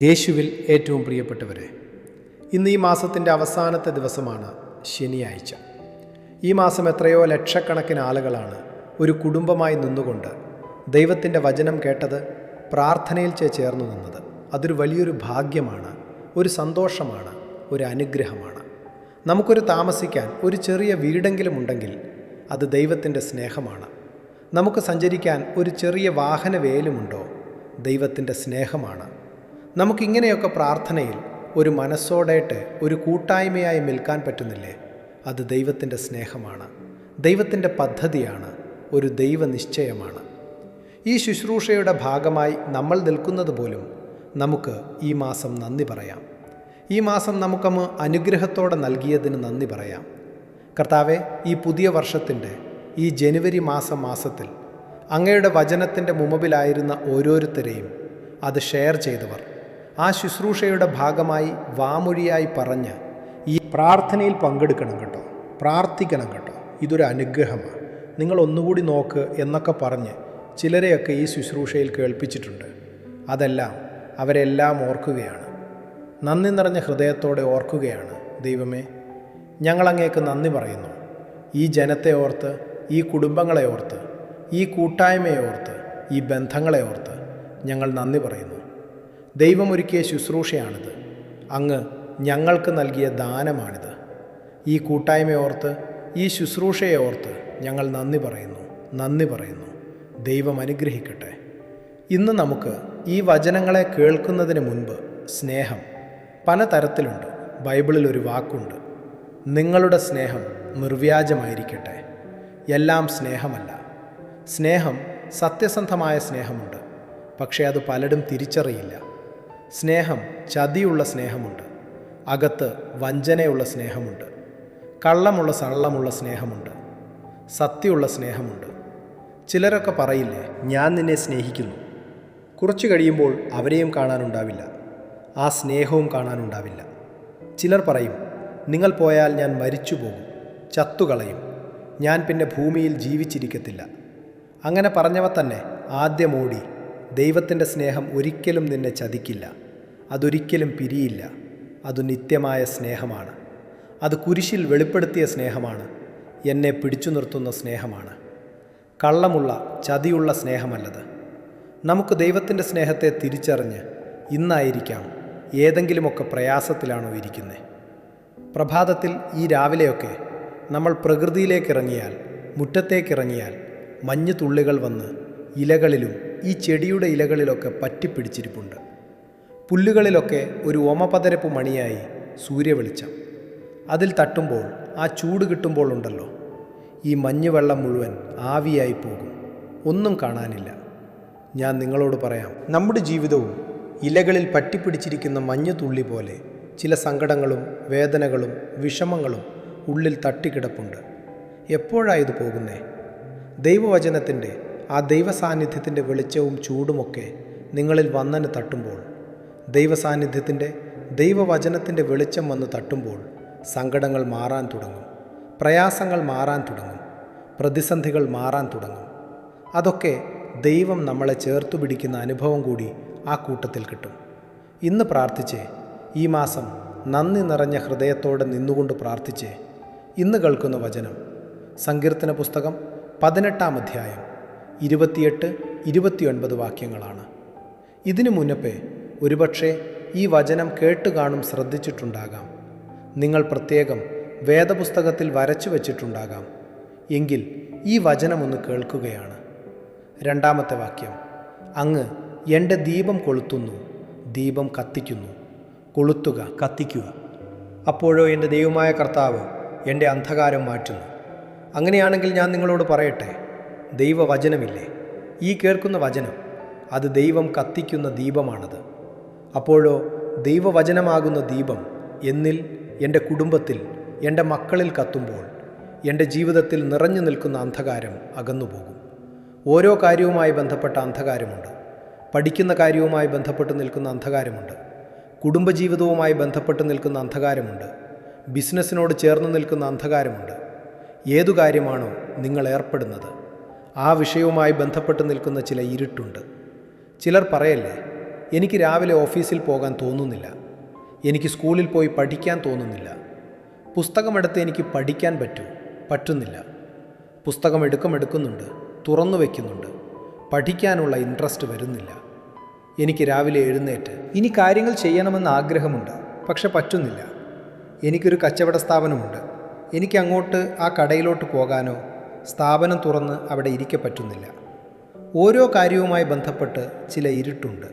യേശുവിൽ ഏറ്റവും പ്രിയപ്പെട്ടവരെ, ഇന്ന് ഈ മാസത്തിൻ്റെ അവസാനത്തെ ദിവസമാണ് ശനിയാഴ്ച. ഈ മാസം എത്രയോ ലക്ഷക്കണക്കിന് ആളുകളാണ് ഒരു കുടുംബമായി നിന്നുകൊണ്ട് ദൈവത്തിൻ്റെ വചനം കേട്ടത്, പ്രാർത്ഥനയിൽ ചേർന്നു നിന്നത്. അതൊരു വലിയൊരു ഭാഗ്യമാണ്, ഒരു സന്തോഷമാണ്, ഒരു അനുഗ്രഹമാണ്. നമുക്കൊരു താമസിക്കാൻ ഒരു ചെറിയ വീടെങ്കിലും ഉണ്ടെങ്കിൽ അത് ദൈവത്തിൻ്റെ സ്നേഹമാണ്. നമുക്ക് സഞ്ചരിക്കാൻ ഒരു ചെറിയ വാഹനവേലുമുണ്ടോ, ദൈവത്തിൻ്റെ സ്നേഹമാണ്. നമുക്കിങ്ങനെയൊക്കെ പ്രാർത്ഥനയിൽ ഒരു മനസ്സോടായിട്ട് ഒരു കൂട്ടായ്മയായി നിൽക്കാൻ പറ്റുന്നില്ലേ, അത് ദൈവത്തിൻ്റെ സ്നേഹമാണ്, ദൈവത്തിൻ്റെ പദ്ധതിയാണ്, ഒരു ദൈവനിശ്ചയമാണ്. ഈ ശുശ്രൂഷയുടെ ഭാഗമായി നമ്മൾ നിൽക്കുന്നത് പോലും നമുക്ക് ഈ മാസം നന്ദി പറയാം. ഈ മാസം നമുക്കമ്മ അനുഗ്രഹത്തോടെ നൽകിയതിന് നന്ദി പറയാം. കർത്താവെ, ഈ പുതിയ വർഷത്തിൻ്റെ ഈ ജനുവരി മാസത്തിൽ അങ്ങയുടെ വചനത്തിൻ്റെ മുമ്പിലായിരുന്ന ഓരോരുത്തരെയും അത് ഷെയർ ചെയ്തവർ, ആ ശുശ്രൂഷയുടെ ഭാഗമായി വാമൊഴിയായി പറഞ്ഞ് ഈ പ്രാർത്ഥനയിൽ പങ്കെടുക്കണം കേട്ടോ, പ്രാർത്ഥിക്കണം കേട്ടോ, ഇതൊരു അനുഗ്രഹമാണ്, നിങ്ങൾ ഒന്നുകൂടി നോക്ക് എന്നൊക്കെ പറഞ്ഞ് ചിലരെയൊക്കെ ഈ ശുശ്രൂഷയിൽ കേൾപ്പിച്ചിട്ടുണ്ട്. അതെല്ലാം അവരെല്ലാം ഓർക്കുകയാണ്, നന്ദി നിറഞ്ഞ ഹൃദയത്തോടെ ഓർക്കുകയാണ്. ദൈവമേ, ഞങ്ങളങ്ങേക്ക് നന്ദി പറയുന്നു. ഈ ജനത്തെ ഓർത്ത്, ഈ കുടുംബങ്ങളെ ഓർത്ത്, ഈ കൂട്ടായ്മയെ ഓർത്ത്, ഈ ബന്ധങ്ങളെ ഓർത്ത് ഞങ്ങൾ നന്ദി പറയുന്നു. ദൈവമൊരുക്കിയ ശുശ്രൂഷയാണിത്, അങ്ങ് ഞങ്ങൾക്ക് നൽകിയ ദാനമാണിത്. ഈ കൂട്ടായ്മയെ ഓർത്ത്, ഈ ശുശ്രൂഷയെ ഓർത്ത് ഞങ്ങൾ നന്ദി പറയുന്നു. ദൈവം അനുഗ്രഹിക്കട്ടെ. ഇന്ന് നമുക്ക് ഈ വചനങ്ങളെ കേൾക്കുന്നതിന് മുൻപ് സ്നേഹം പലതരത്തിലുണ്ട്. ബൈബിളിൽ ഒരു വാക്കുണ്ട്, നിങ്ങളുടെ സ്നേഹം നിർവ്യാജമായിരിക്കട്ടെ. എല്ലാം സ്നേഹമല്ല. സ്നേഹം, സത്യസന്ധമായ സ്നേഹമുണ്ട്, പക്ഷേ അത് പലരും തിരിച്ചറിയില്ല. സ്നേഹം ചതിയുള്ള സ്നേഹമുണ്ട്, അകത്ത് വഞ്ചനയുള്ള സ്നേഹമുണ്ട്, കള്ളമുള്ള സള്ളമുള്ള സ്നേഹമുണ്ട്, സത്യമുള്ള സ്നേഹമുണ്ട്. ചിലരൊക്കെ പറയില്ലേ, ഞാൻ നിന്നെ സ്നേഹിക്കുന്നു. കുറച്ചു കഴിയുമ്പോൾ അവരെയും കാണാനുണ്ടാവില്ല, ആ സ്നേഹവും കാണാനുണ്ടാവില്ല. ചിലർ പറയും, നിങ്ങൾ പോയാൽ ഞാൻ മരിച്ചു പോകും, ചത്തുകളയും, ഞാൻ പിന്നെ ഭൂമിയിൽ ജീവിച്ചിരിക്കത്തില്ല. അങ്ങനെ പറഞ്ഞവ തന്നെ ആദ്യം ഓടി. ദൈവത്തിൻ്റെ സ്നേഹം ഒരിക്കലും നിന്നെ ചതിക്കില്ല, അതൊരിക്കലും പിരിയില്ല. അത് നിത്യമായ സ്നേഹമാണ്, അത് കുരിശിൽ വെളിപ്പെടുത്തിയ സ്നേഹമാണ്, എന്നെ പിടിച്ചു നിർത്തുന്ന സ്നേഹമാണ്. കള്ളമുള്ള ചതിയുള്ള സ്നേഹമല്ലത്. നമുക്ക് ദൈവത്തിൻ്റെ സ്നേഹത്തെ തിരിച്ചറിഞ്ഞ് ഇന്നായിരിക്കാം ഏതെങ്കിലുമൊക്കെ പ്രയാസത്തിലാണോ ഇരിക്കുന്നത്. പ്രഭാതത്തിൽ ഈ രാവിലെയൊക്കെ നമ്മൾ പ്രകൃതിയിലേക്കിറങ്ങിയാൽ, മുറ്റത്തേക്കിറങ്ങിയാൽ മഞ്ഞു തുള്ളികൾ വന്ന് ഇലകളിലും ഈ ചെടിയുടെ ഇലകളിലൊക്കെ പറ്റിപ്പിടിച്ചിരിപ്പുണ്ട്. പുല്ലുകളിലൊക്കെ ഒരു ഓമപതരപ്പ് മണിയായി സൂര്യവെളിച്ചം. അതിൽ തട്ടുമ്പോൾ, ആ ചൂട് കിട്ടുമ്പോൾ ഉണ്ടല്ലോ, ഈ മഞ്ഞുവെള്ളം മുഴുവൻ ആവിയായി പോകും, ഒന്നും കാണാനില്ല. ഞാൻ നിങ്ങളോട് പറയാം, നമ്മുടെ ജീവിതവും ഇലകളിൽ പറ്റിപ്പിടിച്ചിരിക്കുന്ന മഞ്ഞു തുള്ളി പോലെ ചില സങ്കടങ്ങളും വേദനകളും വിഷമങ്ങളും ഉള്ളിൽ തട്ടിക്കിടപ്പുണ്ട്. എപ്പോഴായത് പോകുന്നേ? ദൈവവചനത്തിൻ്റെ, ആ ദൈവസാന്നിധ്യത്തിൻ്റെ വെളിച്ചവും ചൂടുമൊക്കെ നിങ്ങളിൽ വന്നന് തട്ടുമ്പോൾ, ദൈവസാന്നിധ്യത്തിൻ്റെ, ദൈവവചനത്തിൻ്റെ വെളിച്ചം വന്ന് തട്ടുമ്പോൾ സങ്കടങ്ങൾ മാറാൻ തുടങ്ങും, പ്രയാസങ്ങൾ മാറാൻ തുടങ്ങും, പ്രതിസന്ധികൾ മാറാൻ തുടങ്ങും. അതൊക്കെ ദൈവം നമ്മളെ ചേർത്തു പിടിക്കുന്ന അനുഭവം കൂടി ആ കൂട്ടത്തിൽ കിട്ടും. ഇന്ന് പ്രാർത്ഥിച്ചേ, ഈ മാസം നന്ദി നിറഞ്ഞ ഹൃദയത്തോടെ നിന്നുകൊണ്ട് പ്രാർത്ഥിച്ചേ. ഇന്ന് കേൾക്കുന്ന വചനം സങ്കീർത്തന പുസ്തകം 18-ാം അധ്യായം 28-29 വാക്യങ്ങളാണ്. ഇതിനു മുന്നപ്പേ ഒരുപക്ഷെ ഈ വചനം കേട്ടുകാണും, ശ്രദ്ധിച്ചിട്ടുണ്ടാകാം. നിങ്ങൾ പ്രത്യേകം വേദപുസ്തകത്തിൽ വരച്ചു വച്ചിട്ടുണ്ടാകാം. എങ്കിൽ ഈ വചനമൊന്ന് കേൾക്കുകയാണ്. 2-ാമത്തെ വാക്യം, അങ്ങ് എൻ്റെ ദീപം കൊളുത്തുന്നു, ദീപം കത്തിക്കുന്നു. കൊളുത്തുക, കത്തിക്കുക. അപ്പോഴോ എൻ്റെ ദൈവമായ കർത്താവ് എൻ്റെ അന്ധകാരം മാറ്റുന്നു. അങ്ങനെയാണെങ്കിൽ ഞാൻ നിങ്ങളോട് പറയട്ടെ, ദൈവവചനമില്ലേ, ഈ കേൾക്കുന്ന വചനം, അത് ദൈവം കത്തിക്കുന്ന ദീപമാണത്. അപ്പോഴോ ദൈവവചനമാകുന്ന ദീപം എന്നിൽ, എൻ്റെ കുടുംബത്തിൽ, എൻ്റെ മക്കളിൽ കത്തുമ്പോൾ എൻ്റെ ജീവിതത്തിൽ നിറഞ്ഞു നിൽക്കുന്ന അന്ധകാരം അകന്നുപോകും. ഓരോ കാര്യവുമായി ബന്ധപ്പെട്ട അന്ധകാരമുണ്ട്. പഠിക്കുന്ന കാര്യവുമായി ബന്ധപ്പെട്ട് നിൽക്കുന്ന അന്ധകാരമുണ്ട്. കുടുംബജീവിതവുമായി ബന്ധപ്പെട്ട് നിൽക്കുന്ന അന്ധകാരമുണ്ട്. ബിസിനസ്സിനോട് ചേർന്ന് നിൽക്കുന്ന അന്ധകാരമുണ്ട്. ഏതു കാര്യമാണോ നിങ്ങൾ ഏർപ്പെടുന്നത്, ആ വിഷയവുമായി ബന്ധപ്പെട്ട് നിൽക്കുന്ന ചില ഇരുട്ടുണ്ട്. ചിലർ പറയല്ലേ, എനിക്ക് രാവിലെ ഓഫീസിൽ പോകാൻ തോന്നുന്നില്ല. എനിക്ക് സ്കൂളിൽ പോയി പഠിക്കാൻ തോന്നുന്നില്ല. പുസ്തകമെടുത്ത് എനിക്ക് പഠിക്കാൻ പറ്റുന്നില്ല. പുസ്തകം എടുക്കുന്നുണ്ട്, തുറന്നു വയ്ക്കുന്നുണ്ട്. പഠിക്കാനുള്ള ഇൻട്രസ്റ്റ് വരുന്നില്ല. എനിക്ക് രാവിലെ എഴുന്നേറ്റ് ഇനി കാര്യങ്ങൾ ചെയ്യണമെന്ന് ആഗ്രഹമുണ്ട്, പക്ഷെ പറ്റുന്നില്ല. എനിക്കൊരു കച്ചവട സ്ഥാപനമുണ്ട്. എനിക്ക് അങ്ങോട്ട് ആ കടയിലോട്ട് പോകാനോ സ്ഥാപനം തുറന്ന് അവിടെ ഇരിക്കെ പറ്റുന്നില്ല. ഓരോ കാര്യവുമായി ബന്ധപ്പെട്ട് ചില ഇരുട്ടുണ്ട്.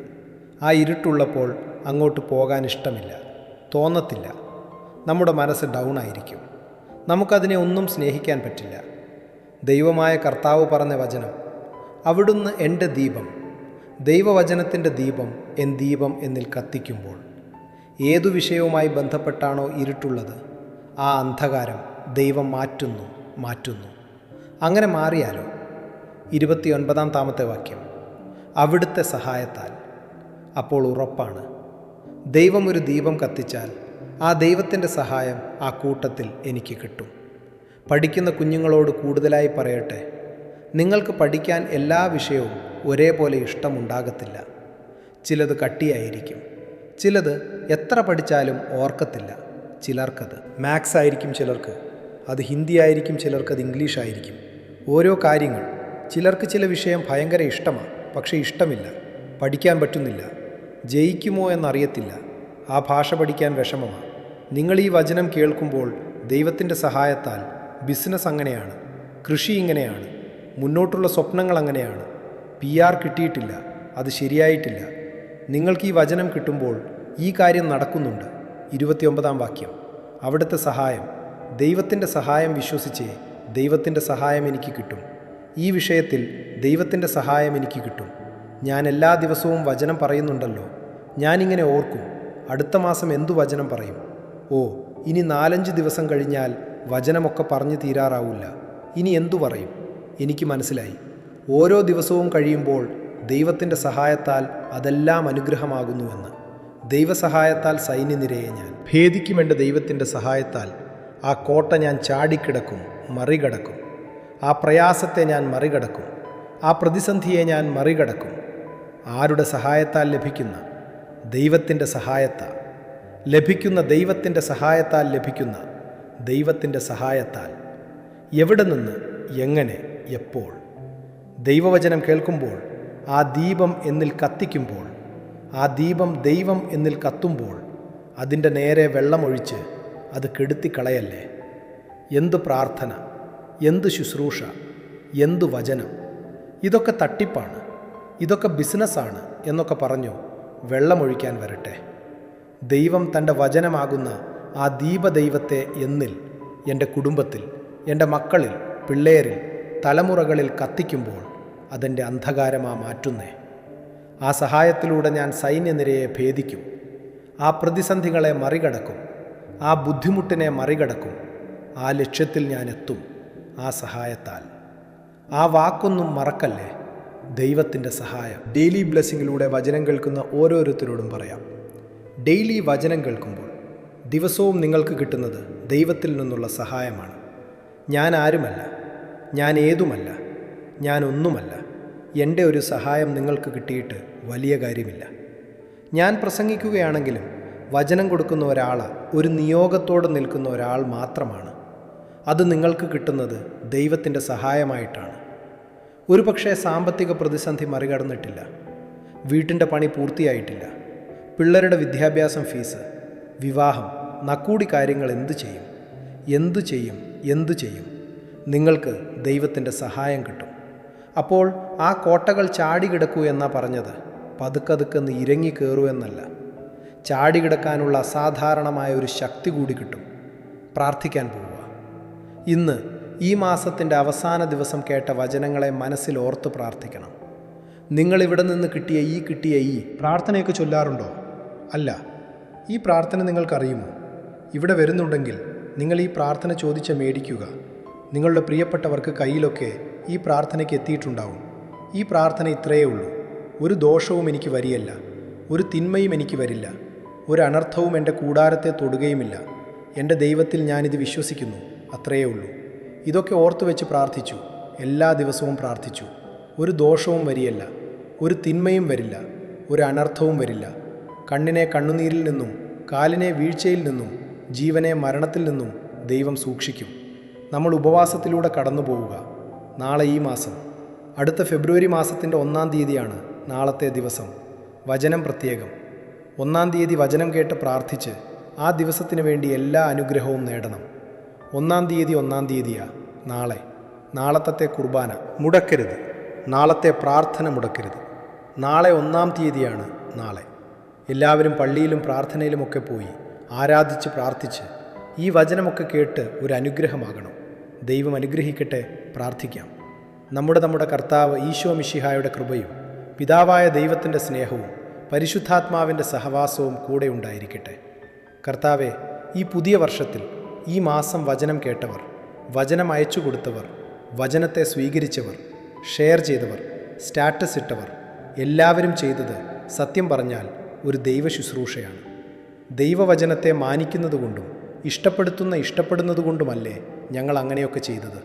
ആ ഇരുട്ടുള്ളപ്പോൾ അങ്ങോട്ട് പോകാൻ ഇഷ്ടമില്ല, തോന്നത്തില്ല. നമ്മുടെ മനസ്സ് ഡൗൺ ആയിരിക്കും. നമുക്കതിനെ ഒന്നും സ്നേഹിക്കാൻ പറ്റില്ല. ദൈവമായ കർത്താവ് പറഞ്ഞ വചനം, അവിടുന്ന് എൻ്റെ ദീപം, ദൈവവചനത്തിൻ്റെ ദീപം എൻ ദീപം എന്നിൽ കത്തിക്കുമ്പോൾ. ഏതു വിഷയവുമായി ബന്ധപ്പെട്ടാണോ ഇരുട്ടുള്ളത്, ആ അന്ധകാരം ദൈവം മാറ്റുന്നു. അങ്ങനെ മാറിയാലോ? 29-ാമത്തെ വാക്യം, അവിടുത്തെ സഹായത്താൽ. അപ്പോൾ ഉറപ്പാണ്, ദൈവം ഒരു ദീപം കത്തിച്ചാൽ ആ ദൈവത്തിൻ്റെ സഹായം ആ കൂട്ടത്തിൽ എനിക്ക് കിട്ടും. പഠിക്കുന്ന കുഞ്ഞുങ്ങളോട് കൂടുതലായി പറയട്ടെ, നിങ്ങൾക്ക് പഠിക്കാൻ എല്ലാ വിഷയവും ഒരേപോലെ ഇഷ്ടമുണ്ടാകത്തില്ല. ചിലത് കട്ടിയായിരിക്കും, ചിലത് എത്ര പഠിച്ചാലും ഓർക്കത്തില്ല. ചിലർക്കത് മാത്സ് ആയിരിക്കും, ചിലർക്ക് അത് ഹിന്ദി ആയിരിക്കും, ചിലർക്കത് ഇംഗ്ലീഷ് ആയിരിക്കും. ഓരോ കാര്യങ്ങൾ, ചിലർക്ക് ചില വിഷയം ഭയങ്കര ഇഷ്ടമാണ്, പക്ഷേ ഇഷ്ടമില്ല, പഠിക്കാൻ പറ്റുന്നില്ല. ജയിക്കുമോ എന്നറിയത്തില്ല. ആ ഭാഷ പഠിക്കാൻ വിഷമമാണ്. നിങ്ങൾ ഈ വചനം കേൾക്കുമ്പോൾ ദൈവത്തിൻ്റെ സഹായത്താൽ ബിസിനസ് അങ്ങനെയാണ്, കൃഷി ഇങ്ങനെയാണ്, മുന്നോട്ടുള്ള സ്വപ്നങ്ങൾ അങ്ങനെയാണ്. PR കിട്ടിയിട്ടില്ല, അത് ശരിയായിട്ടില്ല. നിങ്ങൾക്ക് ഈ വചനം കിട്ടുമ്പോൾ ഈ കാര്യം നടക്കുന്നുണ്ട്. 29-ാം വാക്യം, അവിടുത്തെ സഹായം, ദൈവത്തിൻ്റെ സഹായം വിശ്വസിച്ചേ ദൈവത്തിൻ്റെ സഹായം എനിക്ക് കിട്ടും. ഈ വിഷയത്തിൽ ദൈവത്തിൻ്റെ സഹായം എനിക്ക് കിട്ടും. ഞാൻ എല്ലാ ദിവസവും വചനം പറയുന്നുണ്ടല്ലോ. ഞാനിങ്ങനെ ഓർക്കും, അടുത്ത മാസം എന്തു വചനം പറയും? ഓ, ഇനി 4-5 ദിവസം കഴിഞ്ഞാൽ വചനമൊക്കെ പറഞ്ഞു തീരാറാവില്ല. ഇനി എന്തു പറയും? എനിക്ക് മനസ്സിലായി. ഓരോ ദിവസവും കഴിയുമ്പോൾ ദൈവത്തിൻ്റെ സഹായത്താൽ അതെല്ലാം അനുഗ്രഹമാകുന്നുവെന്ന്. ദൈവസഹായത്താൽ സൈന്യനിരയെ ഞാൻ ഭേദിക്കും. എൻ്റെ ദൈവത്തിൻ്റെ സഹായത്താൽ ആ കോട്ട ഞാൻ ചാടിക്കിടക്കും, മറികടക്കും. ആ പ്രയാസത്തെ ഞാൻ മറികടക്കും, ആ പ്രതിസന്ധിയെ ഞാൻ മറികടക്കും. ആരുടെ സഹായത്താൽ ലഭിക്കുന്ന? ദൈവത്തിൻ്റെ സഹായത്താൽ ലഭിക്കുന്ന, ദൈവത്തിൻ്റെ സഹായത്താൽ ലഭിക്കുന്ന, ദൈവത്തിൻ്റെ സഹായത്താൽ. എവിടെ നിന്ന്, എങ്ങനെ, എപ്പോൾ? ദൈവവചനം കേൾക്കുമ്പോൾ, ആ ദീപം എന്നിൽ കത്തിക്കുമ്പോൾ, ആ ദീപം ദൈവം എന്നിൽ കത്തുമ്പോൾ, അതിൻ്റെ നേരെ വെള്ളമൊഴിച്ച് അത് കെടുത്തിക്കളയല്ലേ. എന്ത് പ്രാർത്ഥന, എന്ത് ശുശ്രൂഷ, എന്ത് വചനം! ഇതൊക്കെ തട്ടിപ്പാണ്, ഇതൊക്കെ ബിസിനസ്സാണ് എന്നൊക്കെ പറഞ്ഞു വെള്ളമൊഴിക്കാൻ വരട്ടെ. ദൈവം തൻ്റെ വചനമാകുന്ന ആ ദീപദൈവത്തെ എന്നിൽ, എൻ്റെ കുടുംബത്തിൽ, എൻ്റെ മക്കളിൽ, പിള്ളേരിൽ, തലമുറകളിൽ കത്തിക്കുമ്പോൾ അതെൻ്റെ അന്ധകാരമാ മാറ്റുന്നേ. ആ സഹായത്തിലൂടെ ഞാൻ സൈന്യനിരയെ ഭേദിക്കും. ആ പ്രതിസന്ധികളെ മറികടക്കും. ആ ബുദ്ധിമുട്ടിനെ മറികടക്കും. ആ ലക്ഷ്യത്തിൽ ഞാൻ എത്തും ആ സഹായത്താൽ. ആ വാക്കൊന്നും മറക്കല്ലേ, ദൈവത്തിൻ്റെ സഹായം. ഡെയിലി ബ്ലെസ്സിങ്ങിലൂടെ വചനം കേൾക്കുന്ന ഓരോരുത്തരോടും പറയാം, ഡെയിലി വചനം കേൾക്കുമ്പോൾ ദിവസവും നിങ്ങൾക്ക് കിട്ടുന്നത് ദൈവത്തിൽ നിന്നുള്ള സഹായമാണ്. ഞാൻ ആരുമല്ല, ഞാൻ ഏതുമല്ല, ഞാൻ ഒന്നുമല്ല. എൻ്റെ ഒരു സഹായം നിങ്ങൾക്ക് കിട്ടിയിട്ട് വലിയ കാര്യമില്ല. ഞാൻ പ്രസംഗിക്കുകയാണെങ്കിലും വചനം കൊടുക്കുന്ന ഒരാൾ, ഒരു നിയോഗത്തോടെ നിൽക്കുന്ന ഒരാൾ മാത്രമാണ്. അത് നിങ്ങൾക്ക് കിട്ടുന്നത് ദൈവത്തിൻ്റെ സഹായമായിട്ടാണ്. ഒരുപക്ഷെ സാമ്പത്തിക പ്രതിസന്ധി മറികടന്നിട്ടില്ല, വീട്ടിൻ്റെ പണി പൂർത്തിയായിട്ടില്ല, പിള്ളേരുടെ വിദ്യാഭ്യാസം, ഫീസ്, വിവാഹം, നക്കൂടി കാര്യങ്ങൾ എന്തു ചെയ്യും? നിങ്ങൾക്ക് ദൈവത്തിൻ്റെ സഹായം കിട്ടും. അപ്പോൾ ആ കോട്ടകൾ ചാടികിടക്കൂ എന്നാ പറഞ്ഞത്, പതുക്കതുക്കെന്ന് ഇരങ്ങി കയറൂ എന്നല്ല. ചാടികിടക്കാനുള്ള അസാധാരണമായ ഒരു ശക്തി കൂടി കിട്ടും. പ്രാർത്ഥിക്കാൻ പോവുക. ഇന്ന് ഈ മാസത്തിൻ്റെ അവസാന ദിവസം കേട്ട വചനങ്ങളെ മനസ്സിൽ ഓർത്ത് പ്രാർത്ഥിക്കണം. നിങ്ങളിവിടെ നിന്ന് കിട്ടിയ ഈ പ്രാർത്ഥനയൊക്കെ ചൊല്ലാറുണ്ടോ? അല്ല, ഈ പ്രാർത്ഥന നിങ്ങൾക്കറിയുമോ? ഇവിടെ വരുന്നുണ്ടെങ്കിൽ നിങ്ങൾ ഈ പ്രാർത്ഥന ചോദിച്ച് മേടിക്കുക. നിങ്ങളുടെ പ്രിയപ്പെട്ടവർക്ക് കയ്യിലൊക്കെ ഈ പ്രാർത്ഥനയ്ക്ക് എത്തിയിട്ടുണ്ടാവും. ഈ പ്രാർത്ഥന ഇത്രയേ ഉള്ളൂ: ഒരു ദോഷവും എനിക്ക് വരികയില്ല, ഒരു തിന്മയും എനിക്ക് വരില്ല, ഒരു അനർത്ഥവും എൻ്റെ കൂടാരത്തെ തൊടുകയുമില്ല. എൻ്റെ ദൈവത്തിൽ ഞാനിത് വിശ്വസിക്കുന്നു, അത്രയേ ഉള്ളൂ. ഇതൊക്കെ ഓർത്തു വെച്ച് പ്രാർത്ഥിച്ചു. എല്ലാ ദിവസവും പ്രാർത്ഥിച്ചു. ഒരു ദോഷവും വരികയില്ല, ഒരു തിന്മയും വരില്ല, ഒരു അനർത്ഥവും വരില്ല. കണ്ണിനെ കണ്ണുനീരിൽ നിന്നും കാലിനെ വീഴ്ചയിൽ നിന്നും ജീവനെ മരണത്തിൽ നിന്നും ദൈവം സൂക്ഷിക്കും. നമ്മൾ ഉപവാസത്തിലൂടെ കടന്നു പോവുക. നാളെ ഈ മാസം, അടുത്ത ഫെബ്രുവരി മാസത്തിൻ്റെ 1-ാം തീയതിയാണ് നാളത്തെ ദിവസം. വചനം പ്രത്യേകം. 1-ാം തീയതി വചനം കേട്ട് പ്രാർത്ഥിച്ച് ആ ദിവസത്തിന് വേണ്ടി എല്ലാ അനുഗ്രഹവും നേടണം. 1-ാം തീയതി 1-ാം തീയതിയാണ് നാളെ. നാളത്തെ കുർബാന മുടക്കരുത്. നാളത്തെ പ്രാർത്ഥന മുടക്കരുത്. നാളെ 1-ാം തീയതിയാണ് നാളെ. എല്ലാവരും പള്ളിയിലും പ്രാർത്ഥനയിലുമൊക്കെ പോയി ആരാധിച്ച് പ്രാർത്ഥിച്ച് ഈ വചനമൊക്കെ കേട്ട് ഒരു അനുഗ്രഹമാകണം. ദൈവം അനുഗ്രഹിക്കട്ടെ. പ്രാർത്ഥിക്കാം. നമ്മുടെ കർത്താവ് ഈശോ മിശിഹായുടെ കൃപയും പിതാവായ ദൈവത്തിൻ്റെ സ്നേഹവും പരിശുദ്ധാത്മാവിൻ്റെ സഹവാസവും കൂടെ ഉണ്ടായിരിക്കട്ടെ. കർത്താവെ, ഈ പുതിയ വർഷത്തിൽ ഈ മാസം വചനം കേട്ടവർ, വചനം അയച്ചു കൊടുത്തവർ, വചനത്തെ സ്വീകരിച്ചവർ, ഷെയർ ചെയ്തവർ, സ്റ്റാറ്റസ് ഇട്ടവർ എല്ലാവരും ചെയ്തത് സത്യം പറഞ്ഞാൽ ഒരു ദൈവ ശുശ്രൂഷയാണ്. ദൈവവചനത്തെ മാനിക്കുന്നതുകൊണ്ടും ഇഷ്ടപ്പെടുന്നതുകൊണ്ടുമല്ലേ ഞങ്ങൾ അങ്ങനെയൊക്കെ ചെയ്തത്.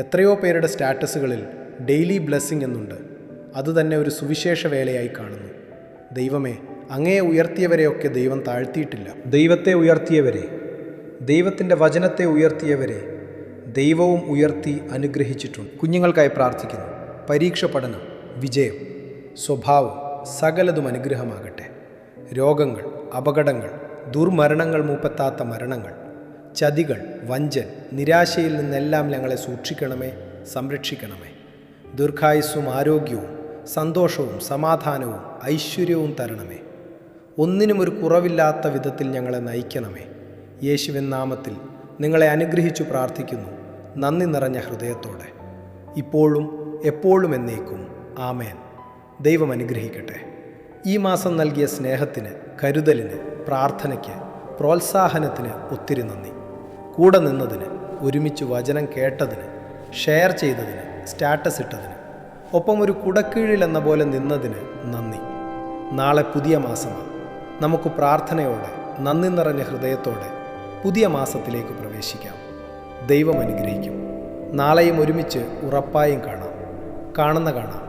എത്രയോ പേരുടെ സ്റ്റാറ്റസുകളിൽ ഡെയിലി ബ്ലെസ്സിങ് എന്നുണ്ട്. അതുതന്നെ ഒരു സുവിശേഷ വേലയായി കാണുന്നു. ദൈവമേ, അങ്ങയെ ഉയർത്തിയവരെയൊക്കെ ദൈവം താഴ്ത്തിയിട്ടില്ല. ദൈവത്തെ ഉയർത്തിയവരെ, ദൈവത്തിൻ്റെ വചനത്തെ ഉയർത്തിയവരെ ദൈവവും ഉയർത്തി അനുഗ്രഹിച്ചിട്ടുണ്ട്. കുഞ്ഞുങ്ങൾക്കായി പ്രാർത്ഥിക്കുന്നു. പരീക്ഷ പഠനം വിജയം, സ്വഭാവം സകലതും അനുഗ്രഹമാകട്ടെ. രോഗങ്ങൾ, അപകടങ്ങൾ, ദുർമരണങ്ങൾ, മൂപ്പെത്താത്ത മരണങ്ങൾ, ചതികൾ, വഞ്ചൻ, നിരാശയിൽ നിന്നെല്ലാം ഞങ്ങളെ സൂക്ഷിക്കണമേ, സംരക്ഷിക്കണമേ. ദീർഘായുസ്സും ആരോഗ്യവും സന്തോഷവും സമാധാനവും ഐശ്വര്യവും തരണമേ. ഒന്നിനും ഒരു കുറവില്ലാത്ത വിധത്തിൽ ഞങ്ങളെ നയിക്കണമേ. യേശുവിൻ നാമത്തിൽ നിങ്ങളെ അനുഗ്രഹിച്ചു പ്രാർത്ഥിക്കുന്നു, നന്ദി നിറഞ്ഞ ഹൃദയത്തോടെ. ഇപ്പോഴും എപ്പോഴും എന്നേക്കും. ആമേൻ. ദൈവം അനുഗ്രഹിക്കട്ടെ. ഈ മാസം നൽകിയ സ്നേഹത്തിന്, കരുതലിന്, പ്രാർത്ഥനയ്ക്ക്, പ്രോത്സാഹനത്തിന് ഒത്തിരി നന്ദി. കൂടെ നിന്നതിന്, ഒരുമിച്ച് വചനം കേട്ടതിന്, ഷെയർ ചെയ്തതിന്, സ്റ്റാറ്റസ് ഇട്ടതിന്, ഒപ്പം ഒരു കുടക്കീഴിൽ എന്ന പോലെ നിന്നതിന് നന്ദി. നാളെ പുതിയ മാസമാണ്. നമുക്ക് പ്രാർത്ഥനയോടെ, നന്ദി നിറഞ്ഞ ഹൃദയത്തോടെ പുതിയ മാസത്തിലേക്ക് പ്രവേശിക്കാം. ദൈവം അനുഗ്രഹിക്കും. നാളെയും ഒരുമിച്ച് ഉറപ്പായും കാണാം.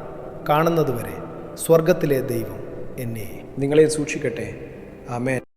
കാണുന്നതുവരെ സ്വർഗത്തിലെ ദൈവം എന്നെ നിങ്ങളെ സൂക്ഷിക്കട്ടെ. ആമേൻ.